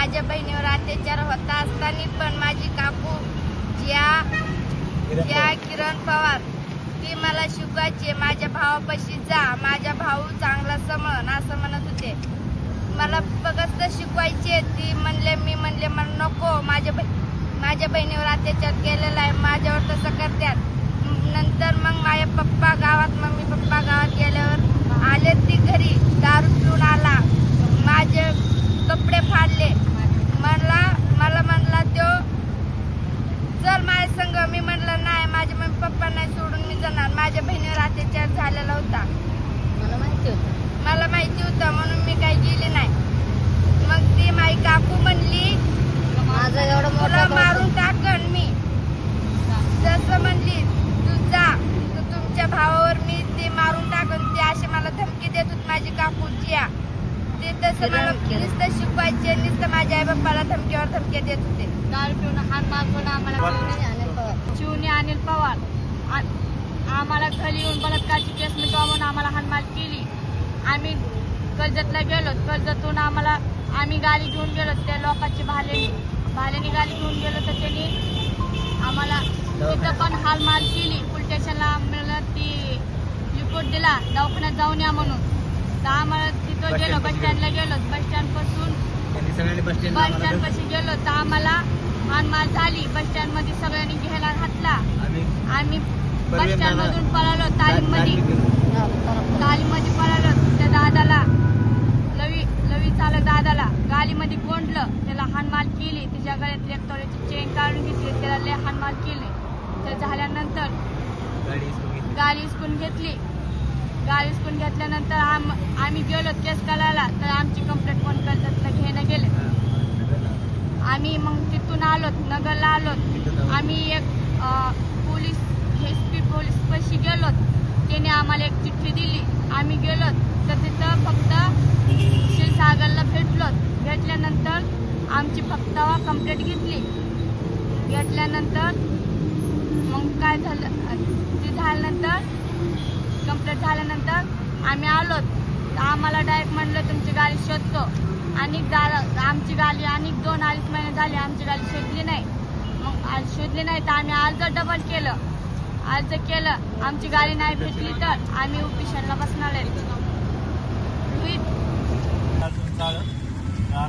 माझ्या बहिणीवर अत्याचार होता असताना पण माझी काकू ज्या किरण पवार ती मला शिकवायची, माझ्या भावापाशी जा, माझा भाऊ चांगला समन असं म्हणत होते. मला फक्त शिकवायचे. ती म्हणले, मी म्हणले मला नको, माझ्या बहिणीवर अत्याचार केलेला आहे, माझ्यावर तसं करतात. नंतर मग माझे पप्पा गावात गेल्यावर आले, ती घरी दारू पिऊन आला, माझे कपडे फाडले. मला म्हणला तो चल माझ्या संग. मी म्हणलं नाही, माझे मम्मी पप्पा नाही सोडून मी जाणार. माझ्या बहिणीवर अत्याचार झालेला होता, मला माहिती होतं म्हणून मी काही गेले नाही. मग ती माझी काकू म्हणली तुला मारून टाकन मी. जसं म्हणली तू जा, तू तुमच्या भावावर मी ते मारून टाकन. ते असे मला धमकी देत होती माझी काकू जिया. ते तसं मला नुसतं शिकवायचे, नुसतं माझ्या आई बाप्पाला धमकीवर धमकी देत होते. दारू पिऊन हात मागून आम्हाला शिवणी अनिल पवार आम्हाला घरी येऊन बलात्काराची केस मिटवावून आम्हाला हाणमार केली. आम्ही कर्जतला गेलो, कर्जतून आम्ही गाडी घेऊन गेलो. त्या लोकांची भाल्याने गाडी घेऊन गेलो तर त्यांनी आम्हाला तिथं पण हालमाल केली. पोलीस स्टेशनला आम्हाला ती रिपोर्ट दिला दवाखान्यात जाऊन या म्हणून. तर आम्हाला तिथं गेलो, बस स्टँडला गेलो. बस स्टँडपाशी गेलो तर आम्हाला हानमार झाली. बस स्टँडमध्ये सगळ्यांनी घ्यायला घातला. आम्ही बस स्टँडमधून पळालो, तालीममध्ये पळालो. त्या दादाला लवी चालक दादाला गाडीमध्ये कोंडलं, त्याला हानमार केली. त्याच्या गळ्यात एक तोळ्याची चेन काढून घेतली, त्याला लय हानमार केली. ते झाल्यानंतर गाडी हिसकून घेतली. गाडी हिसकून घेतल्यानंतर आम्ही गेलो केस करायला. तर आमची कंप्लेंट कोण कर्जतला घ्यायला गेले. आम्ही मग तिथून आलो, नगरला आलो. आम्ही एक पोलीस SP पोलीसपाशी गेलो. त्याने आम्हाला एक चिठ्ठी दिली. आम्ही गेलो तर तिथं फक्त क्षीरसागरला भेटल्यानंतर आमची फक्त कंप्लेंट घेतली. घेतल्यानंतर मग काय झालं, ते झाल्यानंतर कंप्लेंट झाल्यानंतर आम्ही आलो. आम्हाला डायरेक्ट म्हणलं तुमची गाडी शोधतो. आणि आमची गाडी आणि 2-2.5 महिने झाले आमची गाडी शोधली नाही. मग शोधली नाही तर आम्ही अर्ज केलं. आमची गाडी नाही भेटली तर आम्ही उपोषणाला बसणार आहे.